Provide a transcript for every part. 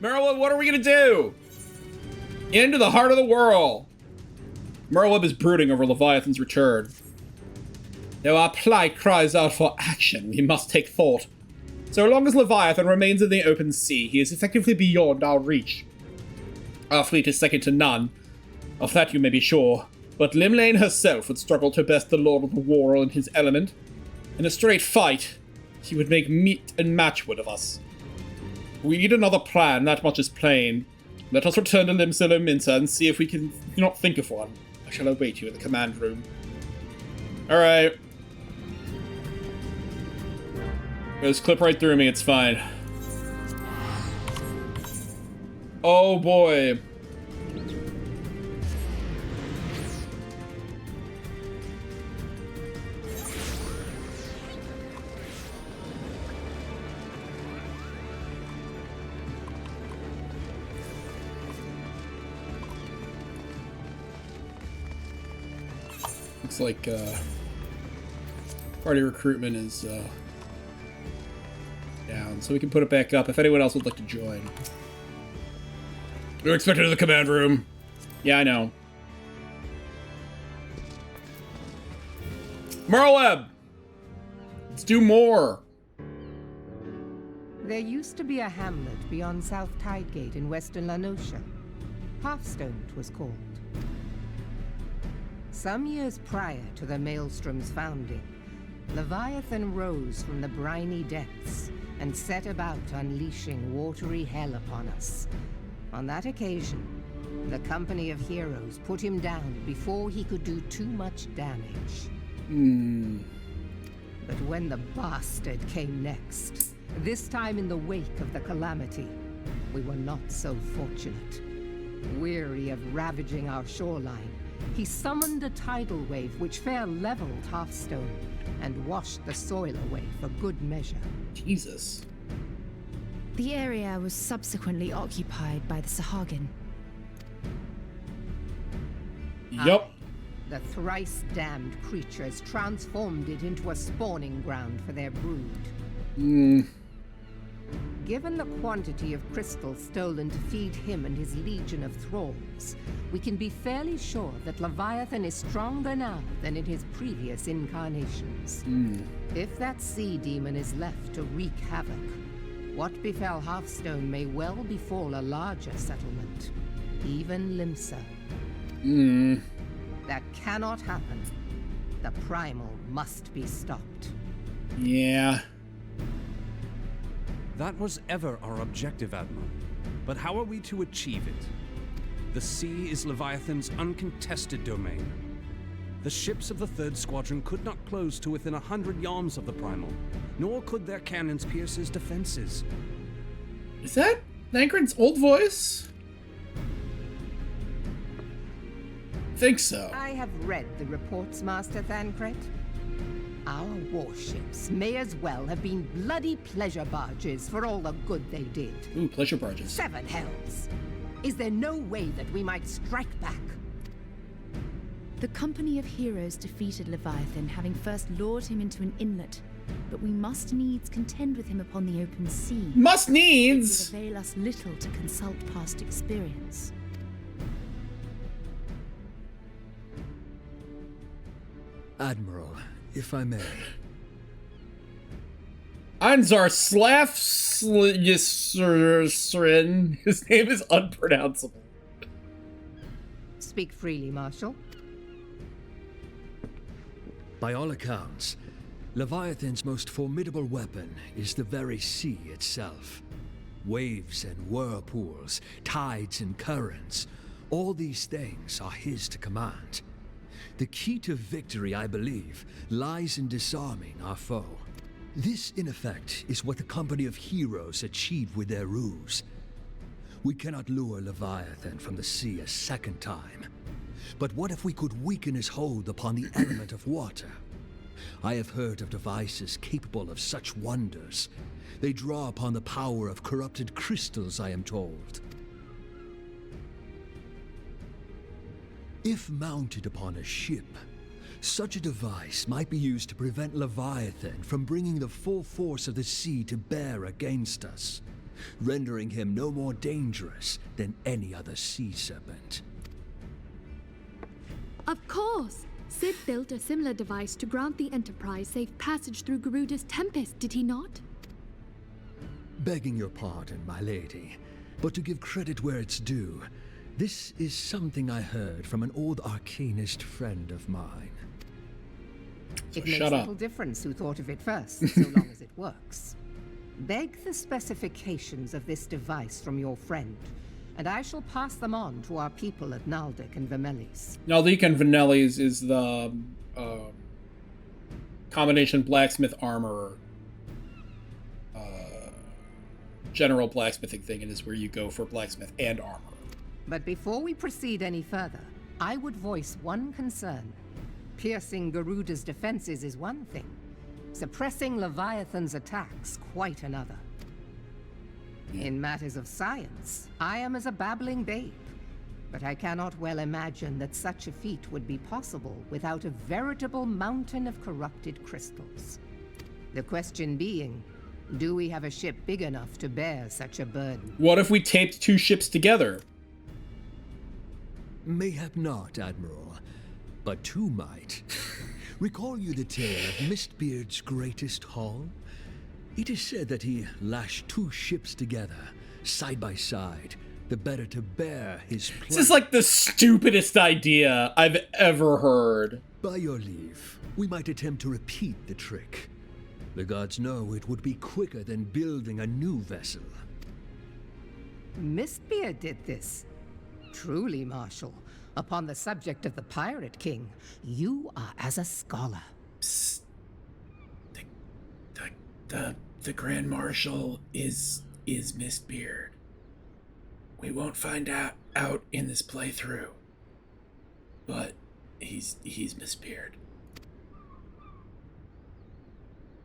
Merlin, what are we gonna do? Into the heart of the world. Merlin is brooding over Leviathan's return. Though our plight cries out for action, we must take thought. So long as Leviathan remains in the open sea, he is effectively beyond our reach. Our fleet is second to none, of that you may be sure, but Limlane herself would struggle to best the Lord of the War in his element. In a straight fight, he would make meat and matchwood of us. We need another plan, that much is plain. Let us return to Limsa Minsa and see if we can not think of one. I shall await you in the command room. Alright. Just clip right through me, it's fine. Oh boy. Looks like party recruitment is down, so we can put it back up if anyone else would like to join. We're expected in the command room. Yeah, I know. Merleb! Let's do more. There used to be a hamlet beyond South Tidegate in western Lanosha. Hearthstone it was called. Some years prior to the Maelstrom's founding, Leviathan rose from the briny depths and set about unleashing watery hell upon us. On that occasion, the Company of Heroes put him down before he could do too much damage. But when the bastard came next, this time in the wake of the calamity, we were not so fortunate. Weary of ravaging our shoreline, he summoned a tidal wave which fair leveled Hearthstone and washed the soil away for good measure. Jesus. The area was subsequently occupied by the Sahagin. Yup. The thrice-damned creatures transformed it into a spawning ground for their brood. Given the quantity of crystals stolen to feed him and his legion of thralls, we can be fairly sure that Leviathan is stronger now than in his previous incarnations. If that sea demon is left to wreak havoc, what befell Hearthstone may well befall a larger settlement, even Limsa. That cannot happen. The primal must be stopped. Yeah. That was ever our objective, Admiral. But how are we to achieve it? The sea is Leviathan's uncontested domain. The ships of the 3rd Squadron could not close to within 100 yards of the Primal, nor could their cannons pierce his defenses. Is that Thancred's old voice? Think so. I have read the reports, Master Thancred. Our warships may as well have been bloody pleasure barges for all the good they did. Ooh, pleasure barges. 7 hells! Is there no way that we might strike back? The Company of Heroes defeated Leviathan, having first lured him into an inlet. But we must needs contend with him upon the open sea. Must It needs! would avail us little to consult past experience. Admiral, if I may. Anzar Slafsrin. His name is unpronounceable. Speak freely, Marshal. By all accounts, Leviathan's most formidable weapon is the very sea itself. Waves and whirlpools, tides and currents, all these things are his to command. The key to victory, I believe, lies in disarming our foe. This, in effect, is what the Company of Heroes achieved with their ruse. We cannot lure Leviathan from the sea a second time. But what if we could weaken his hold upon the element of water? I have heard of devices capable of such wonders. They draw upon the power of corrupted crystals, I am told. If mounted upon a ship, such a device might be used to prevent Leviathan from bringing the full force of the sea to bear against us. rendering him no more dangerous than any other sea serpent. Of course! Sid built a similar device to grant the Enterprise safe passage through Garuda's Tempest, did he not? Begging your pardon, my lady, but to give credit where it's due, this is something I heard from an old arcanist friend of mine. It makes little difference who thought of it first, so long as it works. Beg the specifications of this device from your friend, and I shall pass them on to our people at Naldic and Vermelis. Naldic and Vermelis is the combination blacksmith armor, general blacksmithing thing. It is where you go for blacksmith and armor. But before we proceed any further, I would voice one concern. Piercing Garuda's defenses is one thing. Suppressing Leviathan's attacks, quite another. In matters of science, I am as a babbling babe. But I cannot well imagine that such a feat would be possible without a veritable mountain of corrupted crystals. The question being, do we have a ship big enough to bear such a burden? What if we taped 2 ships together? Mayhap not, Admiral, but 2 might. Recall you the tale of Mistbeard's greatest haul? It is said that he lashed 2 ships together, side by side, the better to bear his plan. This is like the stupidest idea I've ever heard. By your leave, we might attempt to repeat the trick. The gods know it would be quicker than building a new vessel. Mistbeard did this. Truly, Marshal, upon the subject of the Pirate King, you are as a scholar. Psst. The Grand Marshal is Mistbeard. We won't find out in this playthrough, but he's Mistbeard.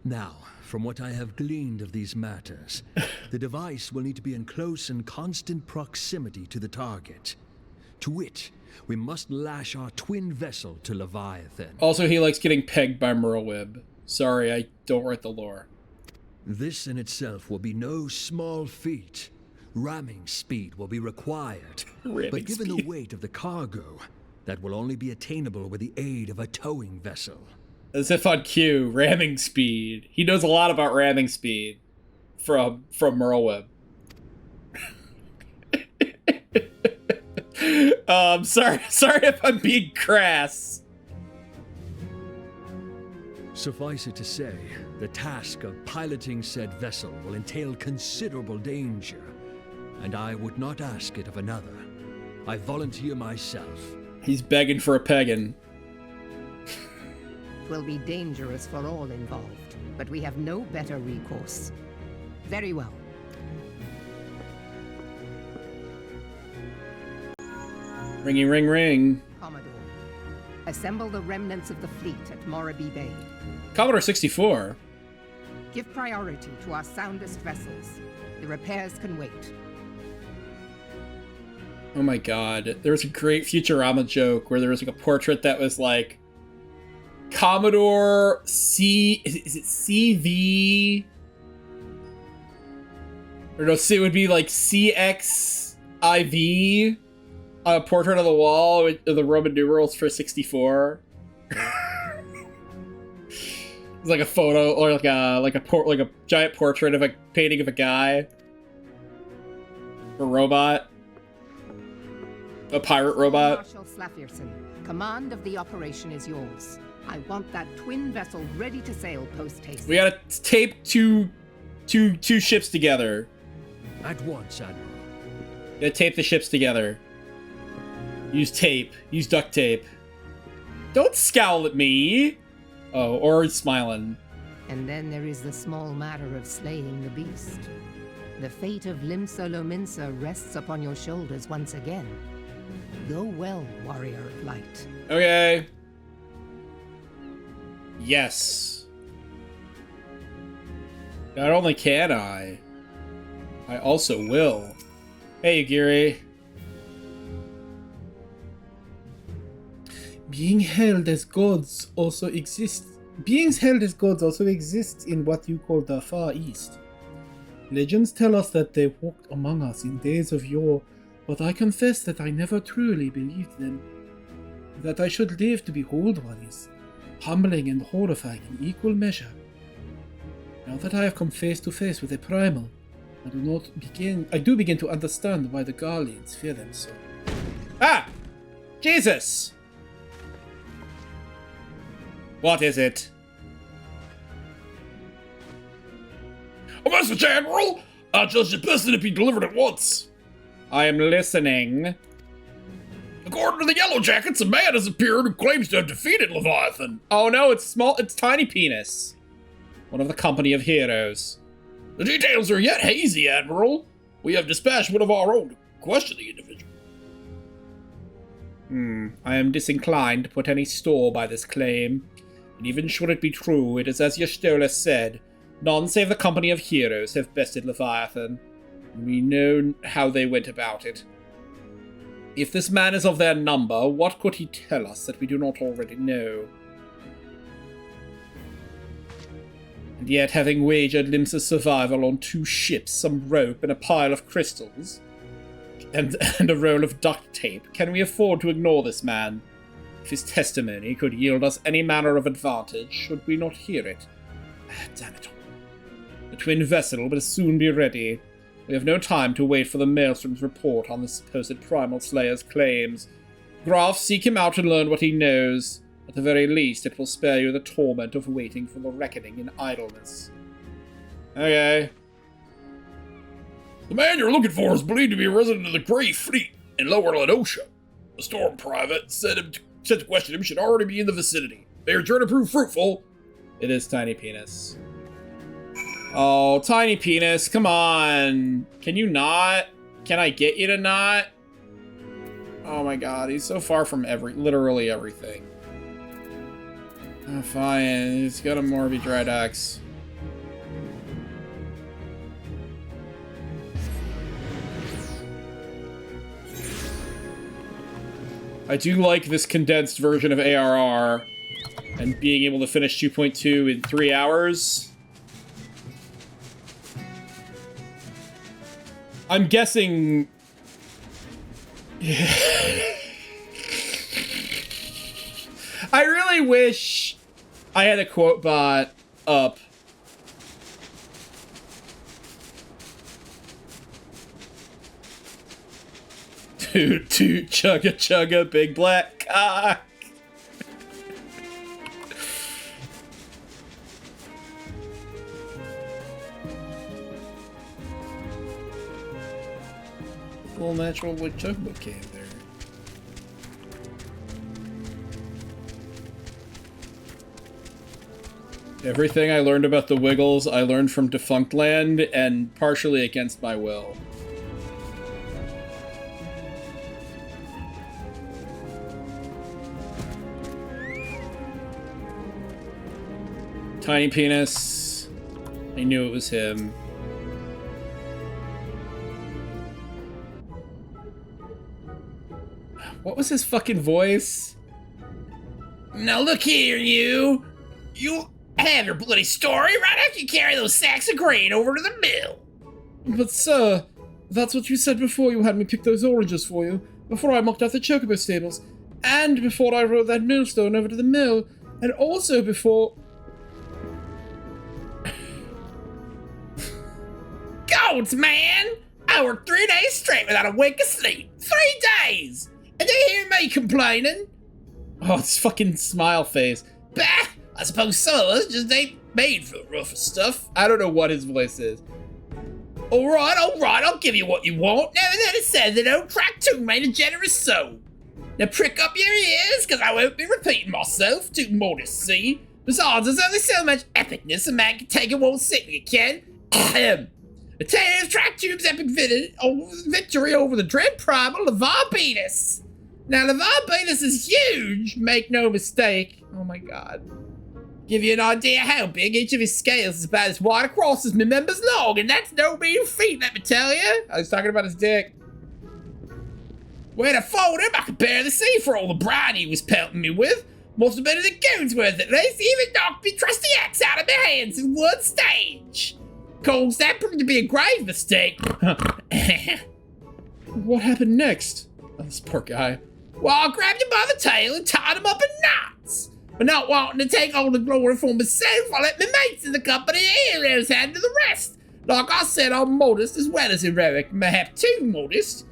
Now, from what I have gleaned of these matters, the device will need to be in close and constant proximity to the target. To wit, we must lash our twin vessel to Leviathan. Also, he likes getting pegged by Merlwyb. Sorry, I don't write the lore. This in itself will be no small feat. Ramming speed will be required. But given the weight of the cargo, that will only be attainable with the aid of a towing vessel. As if on cue, ramming speed. He knows a lot about ramming speed from Merlwyb. Sorry if I'm being crass. Suffice it to say, the task of piloting said vessel will entail considerable danger, and I would not ask it of another. I volunteer myself. He's begging for a peggin'. It will be dangerous for all involved, but we have no better recourse. Very well. Ringy ring ring. Commodore, assemble the remnants of the fleet at Morabee Bay. Commodore 64. Give priority to our soundest vessels. The repairs can wait. Oh my god. There was a great Futurama joke where there was like a portrait that was like Commodore C... Is it CV? Or no, it would be like CXIV. A portrait on the wall with the Roman numerals for 64. It's like a photo or like a giant portrait of a painting of a guy. A robot. A pirate robot. Marshal Slafierson, command of the operation is yours. I want that twin vessel ready to sail post-haste. We gotta tape two ships together. At once, Admiral. Gotta tape the ships together. Use tape. Use duct tape. Don't scowl at me! Oh, or he's smiling. And then there is the small matter of slaying the beast. The fate of Limsa Lominsa rests upon your shoulders once again. Go well, warrior of light. Okay. Yes. Not only can I also will. Hey, Yugiri. Beings held as gods also exist in what you call the Far East. Legends tell us that they walked among us in days of yore, but I confess that I never truly believed them. That I should live to behold one is humbling and horrifying in equal measure. Now that I have come face to face with a primal, I do begin to understand why the Guardians fear them so. Ah! Jesus! What is it? A message, Admiral! I judge it best that it be delivered at once. I am listening. According to the Yellow Jackets, a man has appeared who claims to have defeated Leviathan. Oh no, it's Tiny Penis. One of the company of heroes. The details are yet hazy, Admiral. We have dispatched one of our own to question the individual. I am disinclined to put any store by this claim. And even should it be true, it is as Y'shtola said, none save the company of heroes have bested Leviathan. We know how they went about it. If this man is of their number, what could he tell us that we do not already know? And yet, having wagered Limsa's survival on 2 ships, some rope, and a pile of crystals, and a roll of duct tape, can we afford to ignore this man? If his testimony could yield us any manner of advantage, should we not hear it? Damn it. The twin vessel will soon be ready. We have no time to wait for the Maelstrom's report on the supposed Primal Slayer's claims. Graf, seek him out and learn what he knows. At the very least, it will spare you the torment of waiting for the reckoning in idleness. Okay. The man you're looking for is believed to be a resident of the Grey Fleet in Lower Lanosha. The Storm Private sent to question him should already be in the vicinity. May your journey prove fruitful. It is Tiny Penis. Oh, Tiny Penis, come on. Can you not? Can I get you to not? Oh my god, he's so far from literally everything. Oh, fine, he's got a Morby Dreadax. I do like this condensed version of ARR and being able to finish 2.2 in 3 hours. I'm guessing... I really wish I had a quote bot up. Toot toot chugga chugga big black cock. Full natural wood chocobo came there. Everything I learned about the Wiggles, I learned from Defunct Land, and partially against my will. Tiny Penis. I knew it was him. What was his fucking voice? Now look here, you! You have your bloody story right after you carry those sacks of grain over to the mill. But sir, that's what you said before you had me pick those oranges for you, before I mucked out the chocobo stables, and before I rode that millstone over to the mill, and also before... Goats, man! I worked 3 days straight without a wink of sleep. 3 days! And they hear me complaining? Oh, it's fucking smile face. Bah! I suppose some of us just ain't made for the roughest stuff. I don't know what his voice is. Alright, I'll give you what you want. Never that it says that old track 2 made a generous soul. Now prick up your ears, cause I won't be repeating myself. Too more to see. Besides, there's only so much epicness a man can take and won't sit with, you can. The tale of track 2's epic victory over the dread primal Leviathan. Now, Leviathan is huge, make no mistake. Oh my god. Give you an idea how big each of his scales is about as wide across as my members long, and that's no mean feat, let me tell you. I was talking about his dick. When I fold him, I could barely see for all the brine he was pelting me with. Must have been in the goons worth at least. He even knocked me trusty axe out of my hands in one stage. course, that proved to be a grave mistake. What happened next? Oh, this poor guy. Well, I grabbed him by the tail and tied him up in knots. But not wanting to take all the glory for myself, I let my mates in the company of heroes handle the rest. Like I said, I'm modest as well as heroic, mayhap too modest.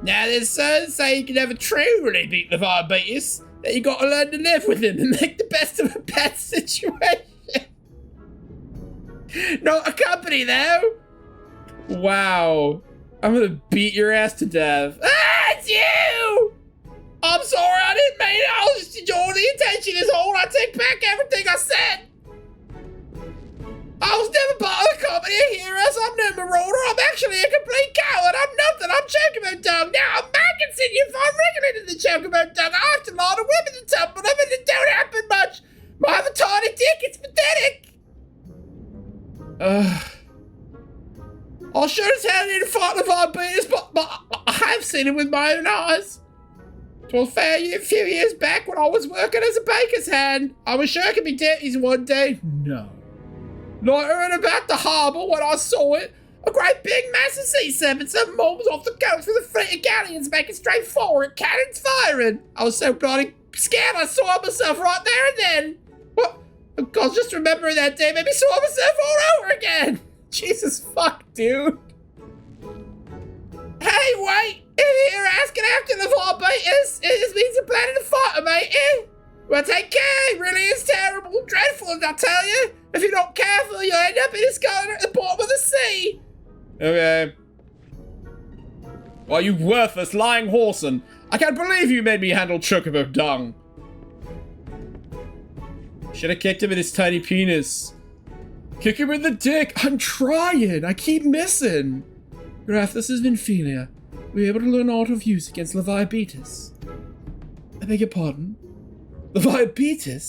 Now there's certain say you can never truly beat Leviathan, that you gotta learn to live with him and make the best of a bad situation. Not a company though. Wow. I'm gonna beat your ass to death. Ah, it's you! I'm sorry, I didn't mean it. I was just enjoying the attention is all. I take back everything I said. I was never part of the company of heroes. I'm no marauder. I'm actually a complete coward. I'm nothing. I'm Chocobo Dung. Now I'm back and sitting you find regular in the Chocobo Dung. I have to lie to women to tumble them and it don't happen much. I have a tiny dick. It's pathetic. I sure as hell didn't fight Leviathan, but I have seen it with my own eyes. It was a few years back when I was working as a baker's hand. I was sure it could be dirties one day. No. Loitering about the harbour when I saw it. A great big massive sea serpent, some moles off the coast with a fleet of galleons making straight forward, cannons firing. I was so bloody scared I saw myself right there and then. What? I was just remembering that day, maybe saw myself all over again. Jesus fuck, dude. Hey, wait! If you're asking after the Leviathan, it means you're planning to fight him, ain't you? Well, take care. It really is terrible. Dreadful, I tell you. If you're not careful, you'll end up in a sculler at the bottom of the sea. Okay. Well, you worthless lying whoreson. I can't believe you made me handle Chocobo Dung. Should have kicked him in his tiny penis. Kick him in the dick. I'm trying. I keep missing. Graf, this is Vinphilia. Were you able to learn art of use against Leviathan? I beg your pardon? Leviathan?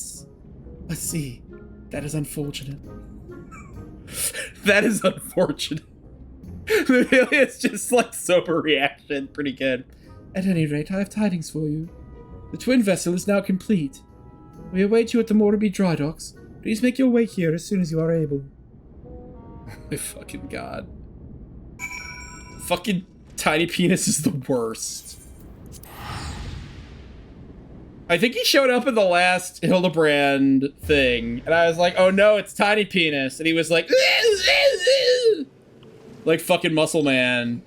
I see. That is unfortunate. That is unfortunate. It's just like sober reaction. Pretty good. At any rate, I have tidings for you. The twin vessel is now complete. We await you at the Morby dry docks. Please make your way here as soon as you are able. My fucking god. Fucking tiny penis is the worst. I think he showed up in the last Hildebrand thing, and I was like, oh no, it's tiny penis. And he was like, like fucking Muscle Man.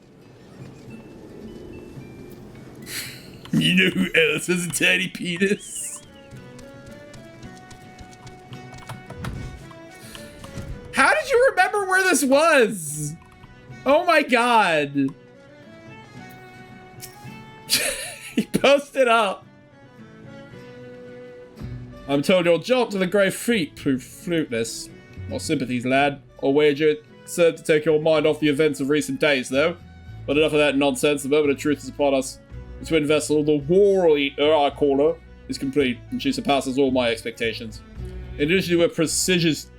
You know who else has a tiny penis? How did you remember where this was? Oh my god. He posted up. I'm told you'll jump to the grey feet, proof fruitless. More sympathies, lad. I'll wager it served to take your mind off the events of recent days, though. But enough of that nonsense. The moment of truth is upon us. The twin vessel, the War Eater, I call her, is complete, and she surpasses all my expectations. In addition to her prestigious...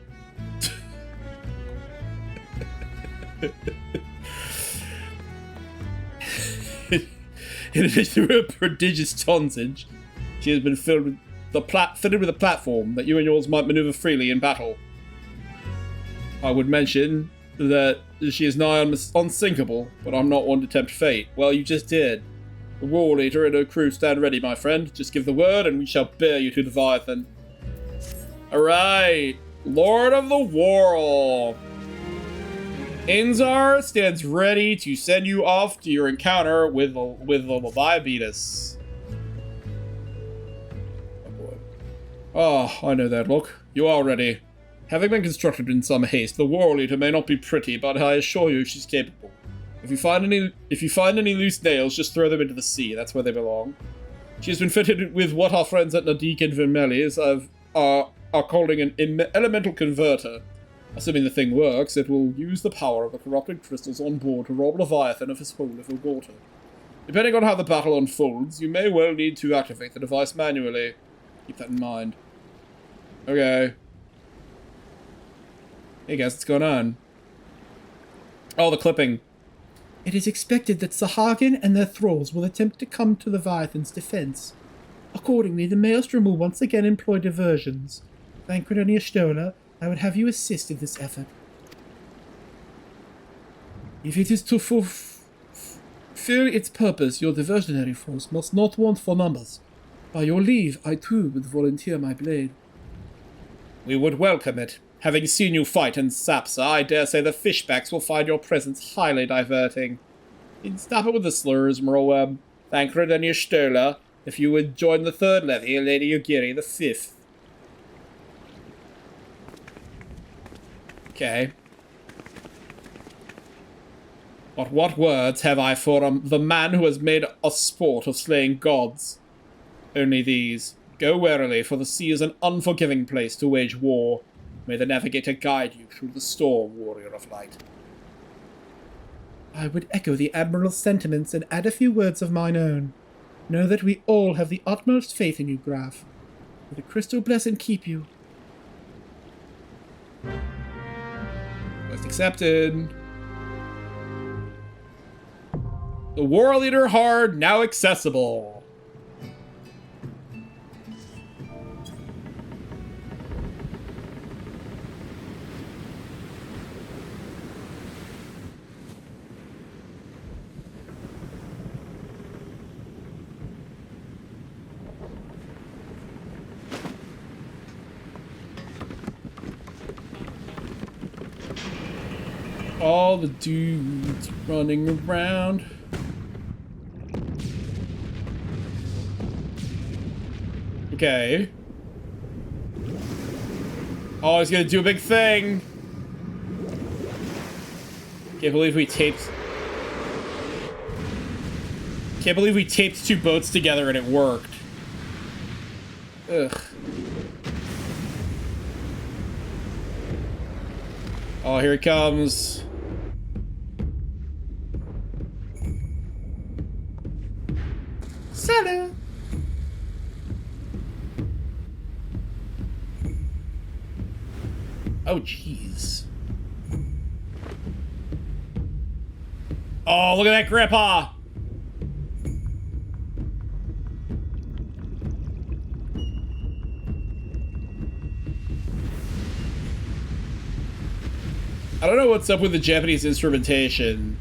In addition to her prodigious tonnage, she has been fitted with a platform that you and yours might maneuver freely in battle. I would mention that she is nigh unsinkable, but I'm not one to tempt fate. Well, you just did. The War Leader and her crew stand ready, my friend. Just give the word and we shall bear you to Leviathan. Alright, Lord of the World. Inzar stands ready to send you off to your encounter with the Leviathan. Oh boy. Oh, I know that look. You are ready. Having been constructed in some haste, the War Leader may not be pretty, but I assure you she's capable. If you find any loose nails, just throw them into the sea. That's where they belong. She has been fitted with what our friends at Nadik and Vermelis are calling an elemental converter. Assuming the thing works, it will use the power of the corrupted crystals on board to rob Leviathan of his whole little daughter. Depending on how the battle unfolds, you may well need to activate the device manually. Keep that in mind. Okay. Hey guys, what's going on? Oh, the clipping. It is expected that Sahagin and their thralls will attempt to come to Leviathan's defense. Accordingly, the Maelstrom will once again employ diversions. Thank Credonia Stola, I would have you assist in this effort. If it is to fulfill its purpose, your diversionary force must not want for numbers. By your leave, I too would volunteer my blade. We would welcome it. Having seen you fight in Sapsa, I dare say the fishbacks will find your presence highly diverting. Stop it with the slurs, Merlweb. Thancred and Y'shtola, if you would join the third levy, Lady Ugiri the fifth. Okay. But what words have I for the man who has made a sport of slaying gods? Only these. Go warily, for the sea is an unforgiving place to wage war. May the navigator guide you through the storm, warrior of light. I would echo the Admiral's sentiments and add a few words of mine own. Know that we all have the utmost faith in you, Graf. May the crystal bless and keep you. Quest accepted. The War Leader Hard now accessible. All the dudes running around. Okay. Oh, he's gonna do a big thing. Can't believe we taped. Can't believe we taped two boats together and it worked. Ugh. Oh, here he comes. Salut. Oh, jeez. Oh, look at that grandpa. I don't know what's up with the Japanese instrumentation.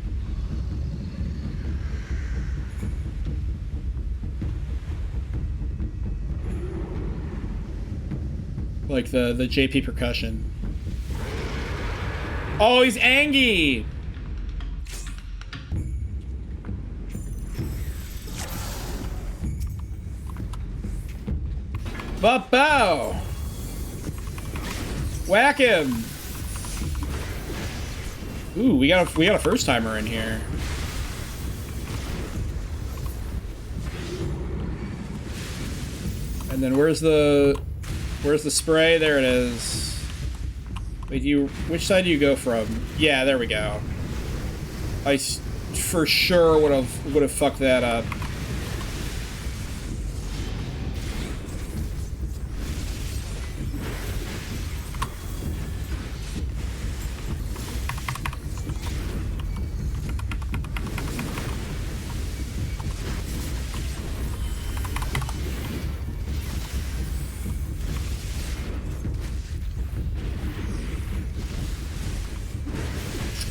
Like the JP percussion. Oh, he's Angie! Bow! Whack him! Ooh, we got a first timer in here. And then where's the spray? There it is. Wait, which side do you go from? Yeah, there we go. I for sure would have fucked that up.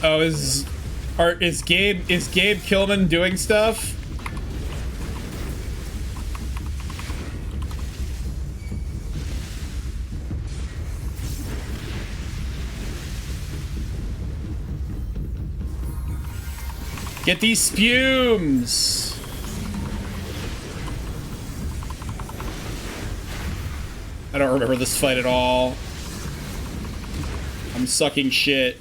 Oh, is Gabe Killman doing stuff? Get these spumes! I don't remember this fight at all. I'm sucking shit.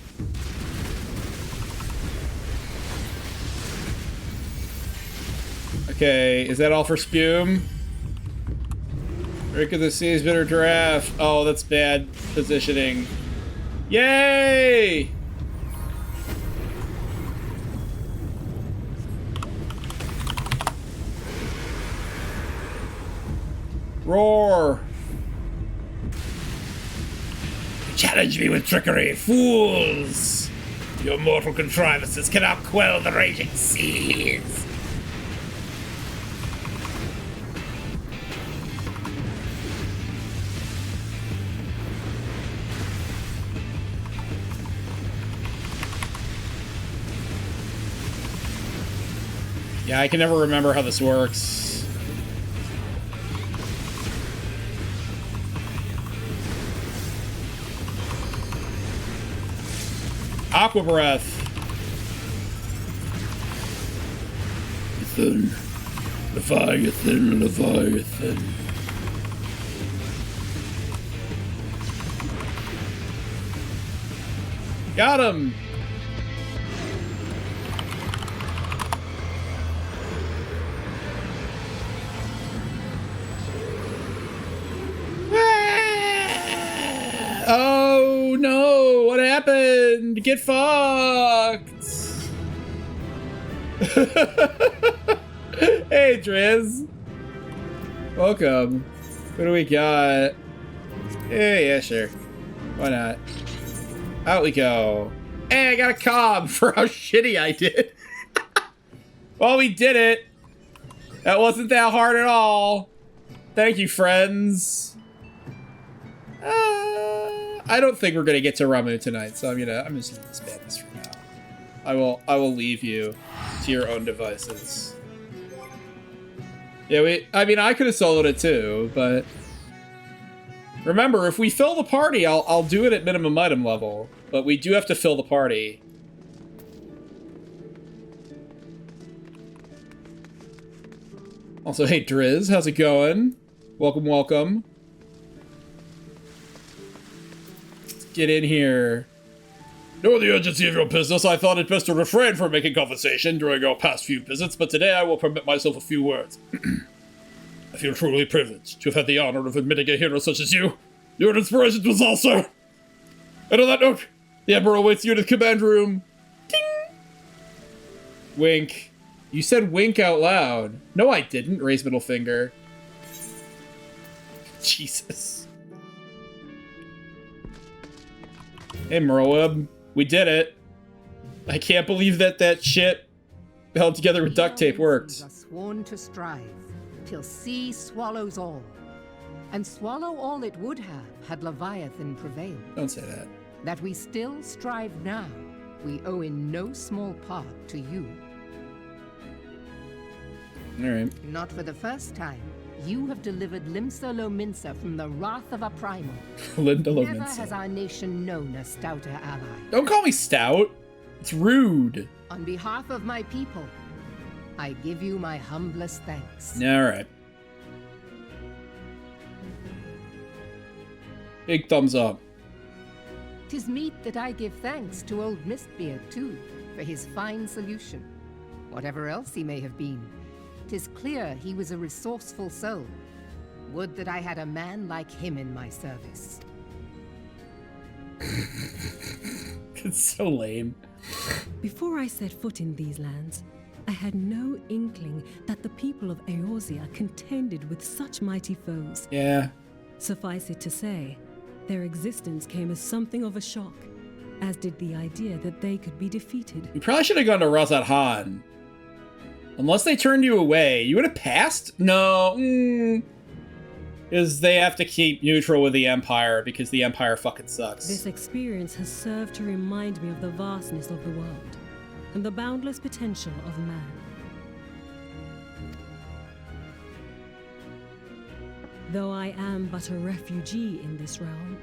Okay, is that all for spume? Drink of the Sea's Bitter Draft. Oh, that's bad positioning. Yay! Roar! Challenge me with trickery, fools! Your mortal contrivances cannot quell the raging seas. Yeah, I can never remember how this works. Aqua breath. Leviathan, Leviathan. Got him! Oh no! What happened? Get fucked! Hey, Driz. Welcome. What do we got? Yeah, sure. Why not? Out we go. Hey, I got a cob for how shitty I did. Well, we did it. That wasn't that hard at all. Thank you, friends. I don't think we're gonna get to Ramu tonight, so I'm just gonna disband this for now. I will leave you to your own devices. Yeah, I could have soloed it too, but remember, if we fill the party, I'll do it at minimum item level, but we do have to fill the party. Also, hey Driz, how's it going? Welcome, welcome. Let's get in here. Knowing the urgency of your business, I thought it best to refrain from making conversation during our past few visits, but today I will permit myself a few words. I feel truly privileged to have had the honor of admitting a hero such as you. You're an inspiration to us all, sir. And on that note, the Emperor awaits you in his command room. Ding! Wink. You said wink out loud. No, I didn't. Raise middle finger. Jesus. Hey, Merlweb. We did it. I can't believe that shit held together with duct tape worked. Are sworn to strive till sea swallows all, and swallow all it would have had Leviathan prevailed. Don't say that. That we still strive now, we owe in no small part to you. All right. Not for the first time, you have delivered Limsa Lominsa from the wrath of a primal. Linda Never Lominsa. has our nation known a stouter ally. Don't call me stout. It's rude. On behalf of my people, I give you my humblest thanks. All right. Big thumbs up. 'Tis meet that I give thanks to old Mistbeard, too, for his fine solution. Whatever else he may have been, 'tis clear he was a resourceful soul. Would that I had a man like him in my service. It's so lame. Before I set foot in these lands, I had no inkling that the people of Eorzea contended with such mighty foes. Yeah. Suffice it to say, their existence came as something of a shock, as did the idea that they could be defeated. You probably should have gone to Razat Han. Unless they turned you away. You would have passed? No. Because they have to keep neutral with the Empire because the Empire fucking sucks. This experience has served to remind me of the vastness of the world and the boundless potential of man. Though I am but a refugee in this realm,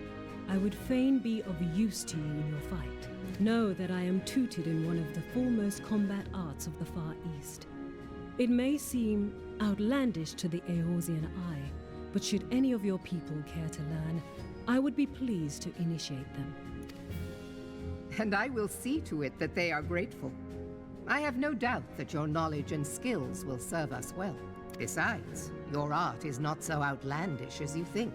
I would fain be of use to you in your fight. Know that I am tutored in one of the foremost combat arts of the Far East. It may seem outlandish to the Eorzean eye, but should any of your people care to learn, I would be pleased to initiate them. And I will see to it that they are grateful. I have no doubt that your knowledge and skills will serve us well. Besides, your art is not so outlandish as you think.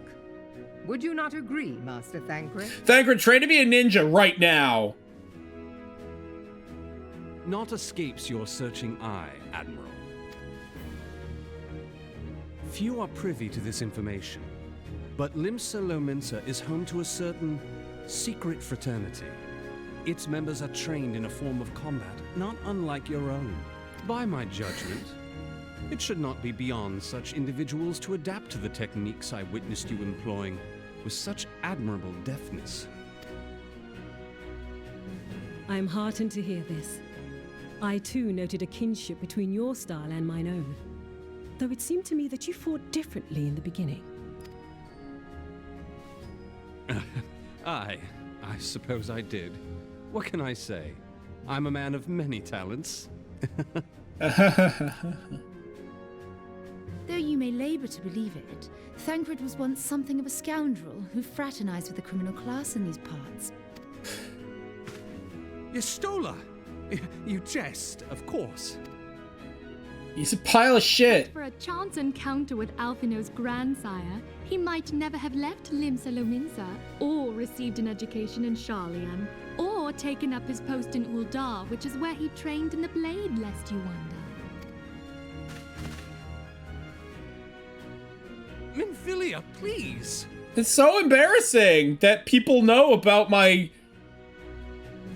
Would you not agree, Master Thancred? Thancred, train to be a ninja right now. Naught escapes your searching eye, Admiral. Few are privy to this information, but Limsa Lominsa is home to a certain secret fraternity. Its members are trained in a form of combat not unlike your own. By my judgment, it should not be beyond such individuals to adapt to the techniques I witnessed you employing with such admirable deftness. I am heartened to hear this. I too noted a kinship between your style and mine own, though it seemed to me that you fought differently in the beginning. I suppose I did. What can I say? I'm a man of many talents. Though you may labor to believe it, Thancred was once something of a scoundrel who fraternized with the criminal class in these parts. Y'shtola! You jest, of course. He's a pile of shit. For a chance encounter with Alphino's grandsire, he might never have left Limsa Lominsa, or received an education in Sharlian, or taken up his post in Uldar, which is where he trained in the blade, lest you wonder. Minfilia, please! It's so embarrassing that people know about my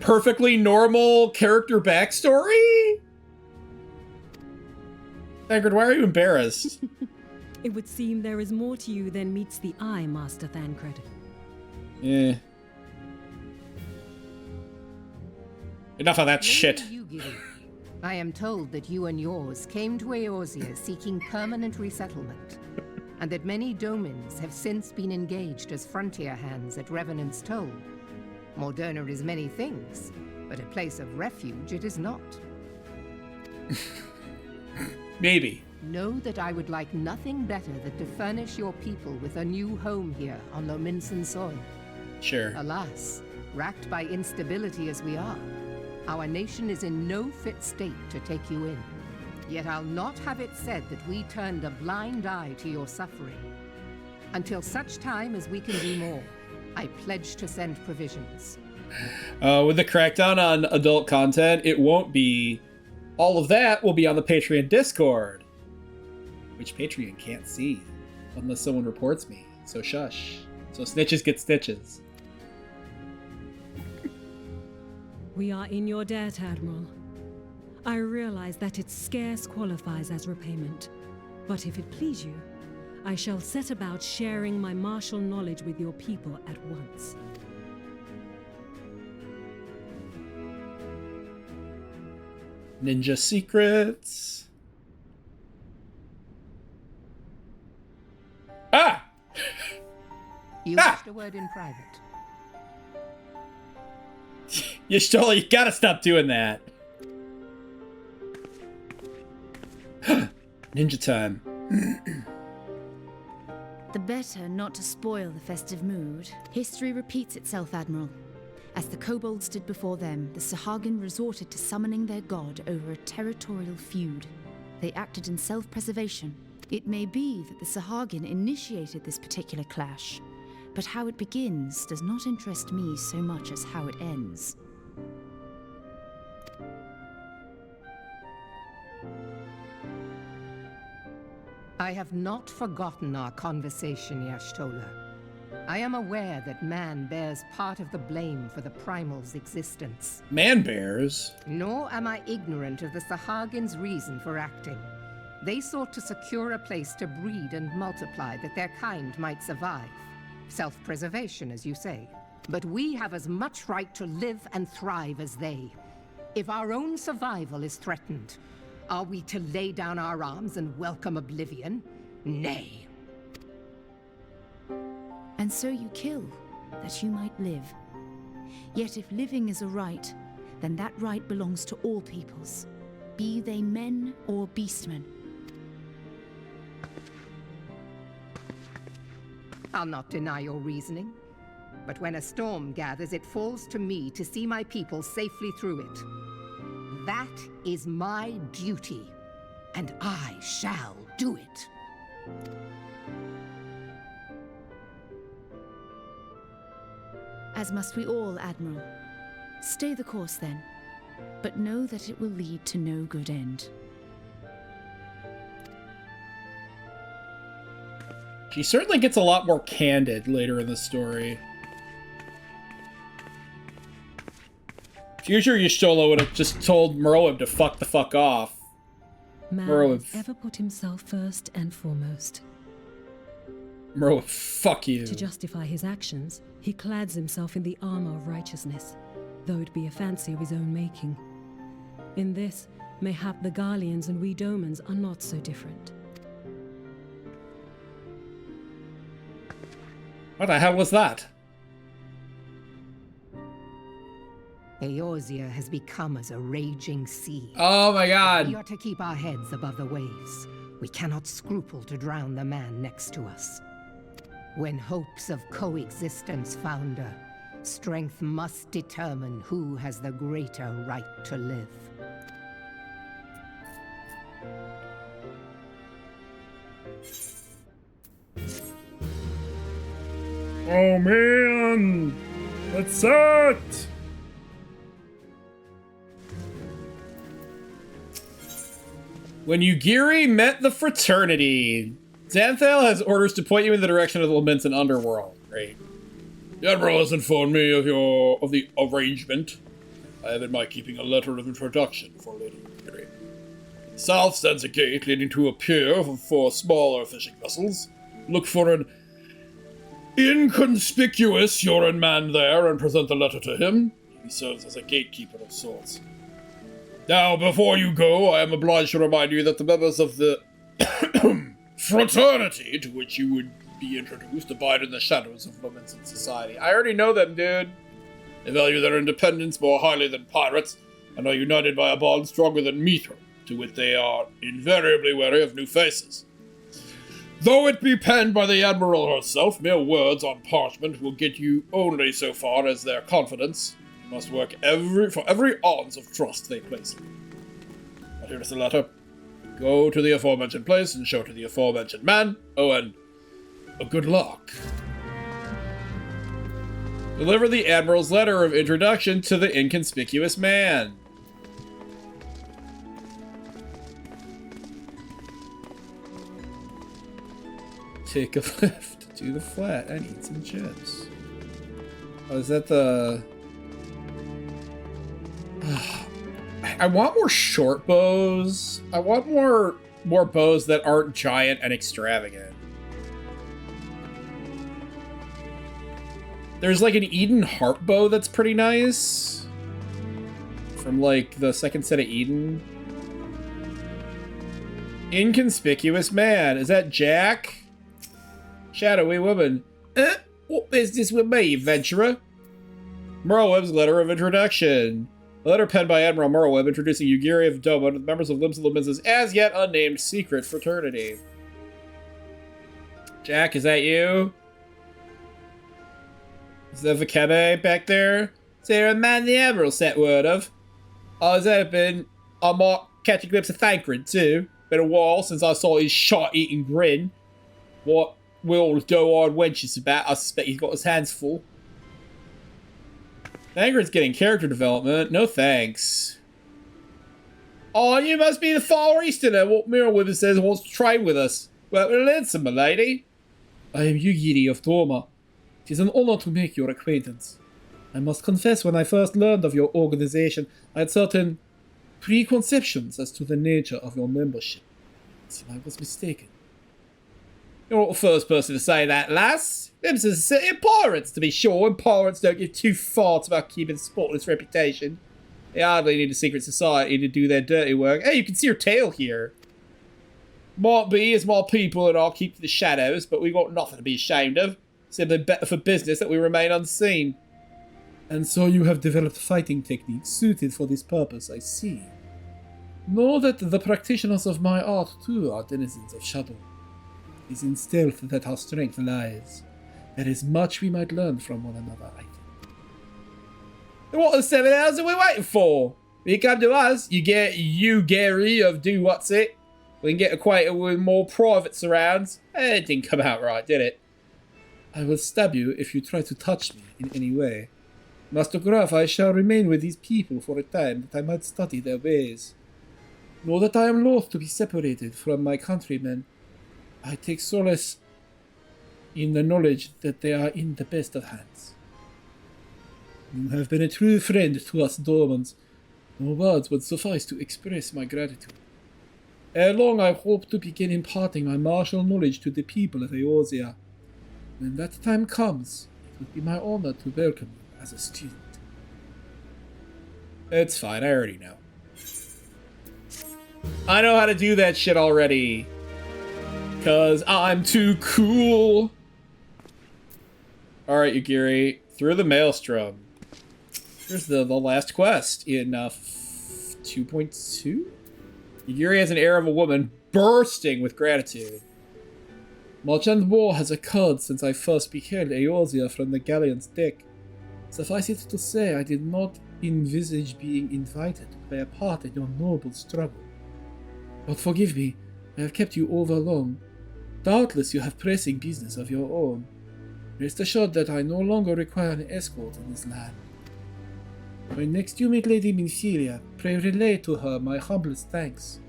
perfectly normal character backstory. Thancred, why are you embarrassed? It would seem there is more to you than meets the eye, Master Thancred. Eh. Enough of that shit. Yugiri, I am told that you and yours came to Eorzea seeking permanent resettlement, and that many domins have since been engaged as frontier hands at Revenant's Toll. Morderna is many things, but a place of refuge it is not. Maybe. Know that I would like nothing better than to furnish your people with a new home here on Lominsan soil. Sure. Alas, racked by instability as we are, our nation is in no fit state to take you in. Yet I'll not have it said that we turned a blind eye to your suffering. Until such time as we can do more, I pledge to send provisions. With the crackdown on adult content, it won't be... All of that will be on the Patreon Discord, which Patreon can't see unless someone reports me. So shush. So snitches get stitches. We are in your debt, Admiral. I realize that it scarce qualifies as repayment, but if it please you, I shall set about sharing my martial knowledge with your people at once. Ninja secrets. Ah! You wished a word in private. Y'shtola, you gotta stop doing that. Ninja time. The better not to spoil the festive mood. History repeats itself, Admiral. As the kobolds did before them, the Sahagin resorted to summoning their god over a territorial feud. They acted in self-preservation. It may be that the Sahagin initiated this particular clash, but how it begins does not interest me so much as how it ends. I have not forgotten our conversation, Y'shtola. I am aware that man bears part of the blame for the Primal's existence. Man bears? Nor am I ignorant of the Sahagin's reason for acting. They sought to secure a place to breed and multiply that their kind might survive. Self-preservation, as you say. But we have as much right to live and thrive as they. If our own survival is threatened, are we to lay down our arms and welcome oblivion? Nay. And so you kill, that you might live. Yet if living is a right, then that right belongs to all peoples, be they men or beastmen. I'll not deny your reasoning. But when a storm gathers, it falls to me to see my people safely through it. That is my duty, and I shall do it. As must we all, Admiral. Stay the course then, but know that it will lead to no good end. She certainly gets a lot more candid later in the story. Usually Y'shtola would have just told Merwin to fuck the fuck off. Man Merwin, has ever put himself first and foremost. Merwin, fuck you. To justify his actions, he clads himself in the armor of righteousness, though it be a fancy of his own making. In this, mayhap the Garleans and we Domans are not so different. What the hell was that? Eorzea has become as a raging sea. Oh my god. We are to keep our heads above the waves. We cannot scruple to drown the man next to us. When hopes of coexistence founder, strength must determine who has the greater right to live. Oh man, that sucked. When Ugiri met the fraternity, Xanthal has orders to point you in the direction of the Lamentin underworld. Great. The Admiral has informed me of the arrangement. I have in my keeping a letter of introduction for Lady Ugiri. South stands a gate leading to a pier for smaller fishing vessels. Look for an inconspicuous Yoran man there and present the letter to him. He serves as a gatekeeper of sorts. Now, before you go, I am obliged to remind you that the members of the fraternity to which you would be introduced abide in the shadows of Lamentin society. I already know them, dude. They value their independence more highly than pirates, and are united by a bond stronger than Mithril, to which they are invariably wary of new faces. Though it be penned by the Admiral herself, mere words on parchment will get you only so far as their confidence. You must work for every ounce of trust they place in you. But here is the letter. Go to the aforementioned place and show to the aforementioned man. Oh, and good luck. Deliver the Admiral's letter of introduction to the inconspicuous man. Take a lift to the flat and eat some chips. Oh, is that the... I want more short bows. I want more bows that aren't giant and extravagant. There's like an Eden Harp bow that's pretty nice. From like the second set of Eden. Inconspicuous man. Is that Jack? Shadowy woman. What business with me, adventurer? Merleweb's letter of introduction. A letter penned by Admiral Merleweb introducing Ugiri of Doma to the members of Limbs of Laminza's as yet unnamed secret fraternity. Jack, is that you? Is that Vakebe back there? Is there a man the Admiral sent word of? I was hoping I might catch a glimpse of Thancred too. Been a while since I saw his shot-eating grin. What will doe-eyed wench is about? I suspect he's got his hands full. Thancred's getting character development. No thanks. Oh, you must be the Far Easterner. What Merleweb says wants to train with us. Well, listen, my lady. I am Ugiri of Doma. It is an honor to make your acquaintance. I must confess, when I first learned of your organization, I had certain preconceptions as to the nature of your membership. So I was mistaken. You're not the first person to say that, lass. Them's a city of pirates, to be sure, and pirates don't give two farts about keeping a spotless reputation. They hardly need a secret society to do their dirty work. Hey, you can see her tail here. Might be as my people and I'll keep to the shadows, but we've got nothing to be ashamed of. Simply better for business that we remain unseen. And so you have developed fighting techniques suited for this purpose, I see. Know that the practitioners of my art too are denizens of shadow. It is in stealth that our strength lies. There is much we might learn from one another, I think. What the 7 hours are we waiting for? You come to us, you get Gary of Do What's It. We can get acquainted with more private surrounds. It didn't come out right, did it? I will stab you if you try to touch me in any way. Master Graf, I shall remain with these people for a time that I might study their ways. Know that I am loath to be separated from my countrymen. I take solace in the knowledge that they are in the best of hands. You have been a true friend to us Dormans. No words would suffice to express my gratitude. Ere long I hope to begin imparting my martial knowledge to the people of Eorzea. When that time comes, it will be my honor to welcome you as a student. It's fine, I already know. I know how to do that shit already. Cause I'm too cool. Alright, Yugiri. Through the Maelstrom. Here's the last quest in 2.2? Yugiri has an air of a woman bursting with gratitude. Much and more has occurred since I first beheld Eorzea from the galleon's deck. Suffice it to say, I did not envisage being invited to play a part in your noble struggle. But forgive me, I have kept you over long. Doubtless you have pressing business of your own. Rest assured that I no longer require an escort in this land. When next you meet Lady Minfilia, pray relay to her my humblest thanks.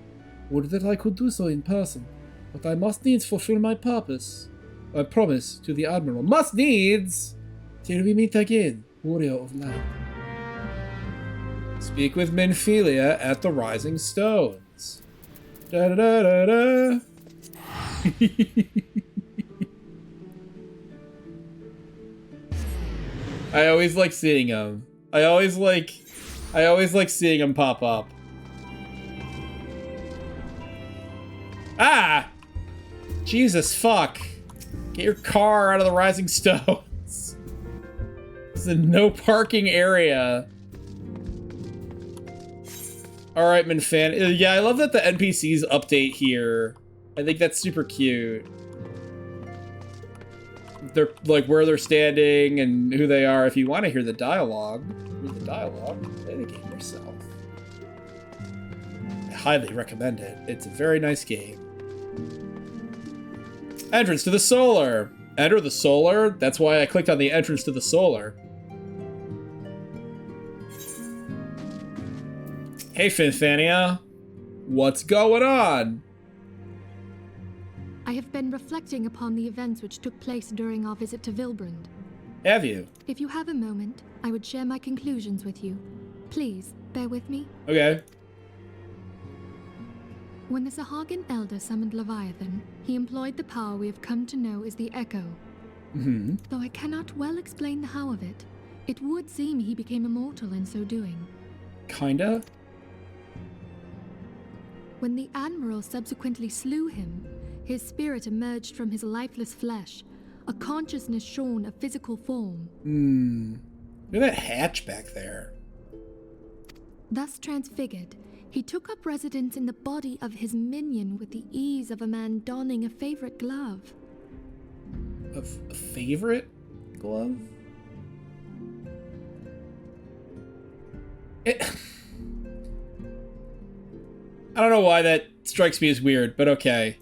Would that I could do so in person, but I must needs fulfill my purpose. I promise to the Admiral. Must needs! Till we meet again, warrior of light. Speak with Minfilia at the Rising Stones. Da da da da da. I always like seeing him. I always like seeing him pop up. Ah! Jesus fuck. Get your car out of the Rising Stones. This is a no parking area. Alright, Minfan. Yeah, I love that the NPCs update here. I think that's super cute. They're like where they're standing and who they are. If you want to hear the dialogue, play the game yourself. I highly recommend it. It's a very nice game. Entrance to the Solar. Enter the Solar. That's why I clicked on the entrance to the Solar. Hey, Finfania. What's going on? I have been reflecting upon the events which took place during our visit to Vilbrand. Have you? If you have a moment, I would share my conclusions with you. Please, bear with me. Okay. When the Sahagin Elder summoned Leviathan, he employed the power we have come to know as the Echo. Mm-hmm. Though I cannot well explain the how of it, it would seem he became immortal in so doing. Kinda? When the Admiral subsequently slew him, his spirit emerged from his lifeless flesh, a consciousness shorn of physical form. Look at that hatch back there. Thus transfigured, he took up residence in the body of his minion with the ease of a man donning a favorite glove. A favorite glove? I don't know why that strikes me as weird, but okay.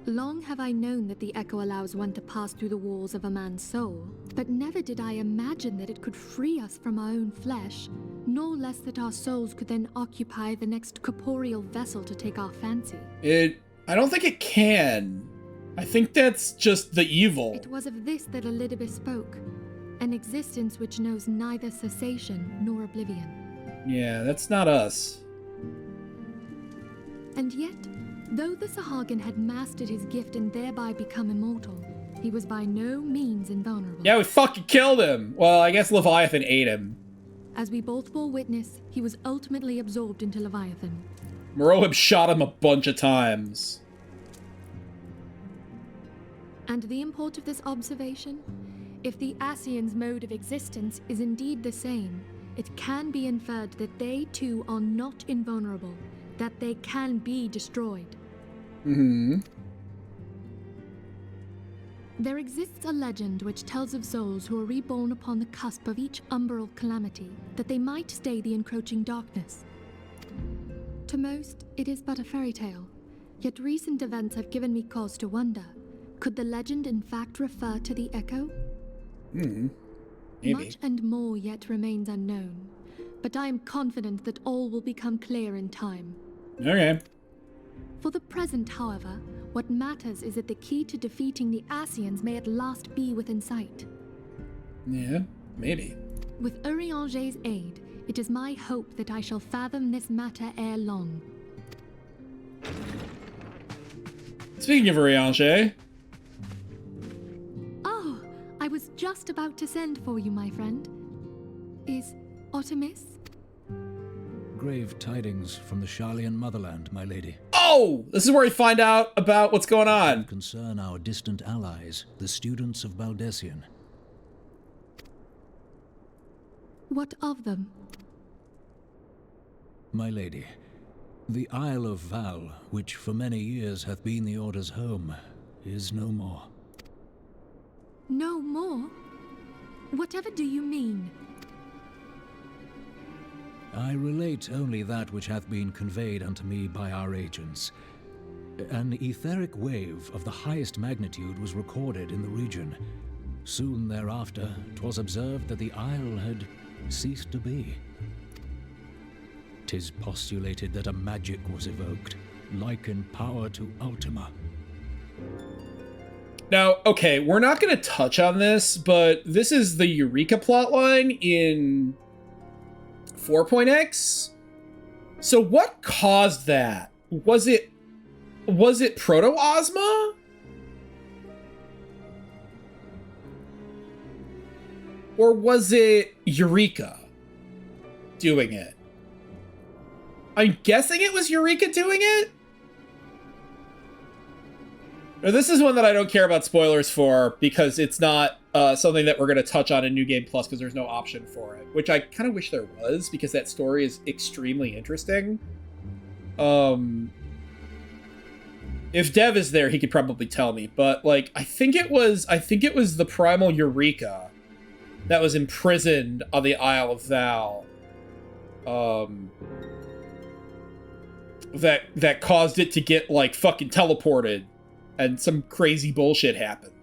Long have I known that the Echo allows one to pass through the walls of a man's soul, but never did I imagine that it could free us from our own flesh, nor less that our souls could then occupy the next corporeal vessel to take our fancy. I don't think it can. I think that's just the evil. It was of this that Elidibus spoke, an existence which knows neither cessation nor oblivion. Yeah, that's not us. And yet, though the Sahagin had mastered his gift and thereby become immortal, he was by no means invulnerable. Yeah, we fucking killed him! Well, I guess Leviathan ate him. As we both bore witness, he was ultimately absorbed into Leviathan. Morrowind shot him a bunch of times. And the import of this observation? If the Ascians' mode of existence is indeed the same, it can be inferred that they too are not invulnerable, that they can be destroyed. Mm-hmm. There exists a legend which tells of souls who are reborn upon the cusp of each umbral calamity, that they might stay the encroaching darkness. To most, it is but a fairy tale, yet recent events have given me cause to wonder, could the legend in fact refer to the Echo? Maybe. Much and more yet remains unknown, but I am confident that all will become clear in time. Okay. For the present, however, what matters is that the key to defeating the Ascians may at last be within sight. Yeah, maybe. With Urianger's aid, it is my hope that I shall fathom this matter ere long. Speaking of Urianger. Oh, I was just about to send for you, my friend. Is Artemis? Grave tidings from the Sharlayan motherland, my lady. Oh! This is where we find out about what's going on. Concern our distant allies, the students of Baldessian. What of them? My lady, the Isle of Val, which for many years hath been the Order's home, is no more. No more? Whatever do you mean? I relate only that which hath been conveyed unto me by our agents. An etheric wave of the highest magnitude was recorded in the region. Soon thereafter, 'twas observed that the isle had ceased to be. 'Tis postulated that a magic was evoked, like in power to Ultima. Now, okay, we're not going to touch on this, but this is the Eureka plotline in 4.x. So what caused that? Was it Proto-Ozma? Or was it Eureka doing it? I'm guessing it was Eureka doing it? Now, this is one that I don't care about spoilers for because it's not something that we're going to touch on in New Game Plus because there's no option for it, which I kind of wish there was because that story is extremely interesting. If Dev is there, he could probably tell me, but like I think it was the primal Eureka that was imprisoned on the Isle of Val. That caused it to get like fucking teleported and some crazy bullshit happened.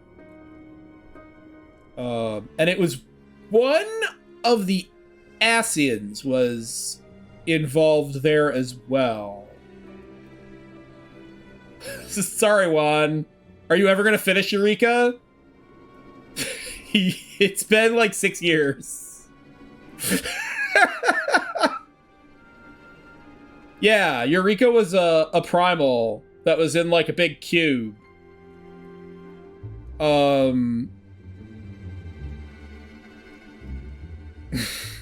And it was one of the Asians was involved there as well. Sorry, Juan. Are you ever gonna finish Eureka? It's been like 6 years. Yeah, Eureka was a primal that was in like a big cube.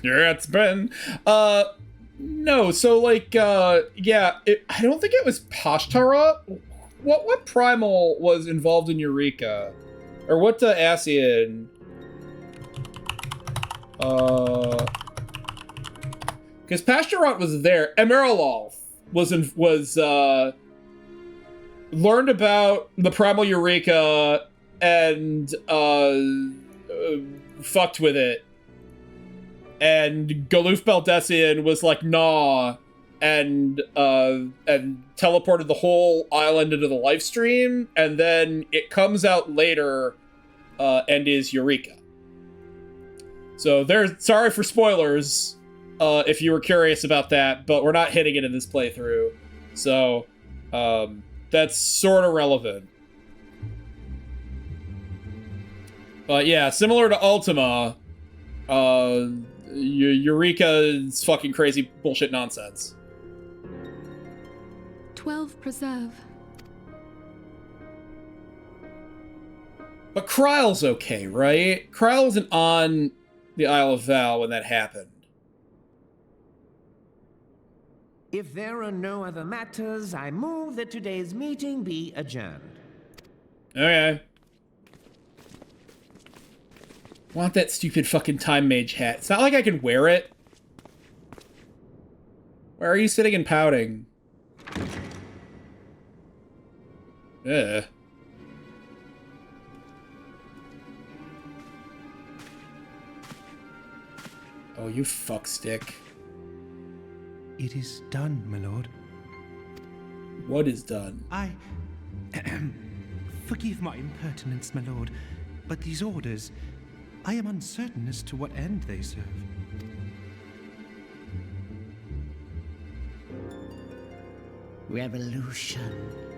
Yeah, it's been no, so like yeah, I don't think it was Pashtara. What primal was involved in Eureka? Or what Asian? Because Pashtarot was there. Emeralolf was learned about the primal Eureka and fucked with it. And Galuf Baldessian was like, nah, and teleported the whole island into the live stream, and then it comes out later and is Eureka. So sorry for spoilers if you were curious about that, but we're not hitting it in this playthrough. So that's sort of relevant. But yeah, similar to Ultima, Eureka is fucking crazy bullshit nonsense. 12 preserve. But Kryle's okay, right? Kryle wasn't on the Isle of Val when that happened. If there are no other matters, I move that today's meeting be adjourned. Okay. Want that stupid fucking Time Mage hat. It's not like I can wear it. Why are you sitting and pouting? Ugh. Oh, you fuckstick. It is done, my lord. What is done? Forgive my impertinence, my lord, but these orders, I am uncertain as to what end they serve. Revolution.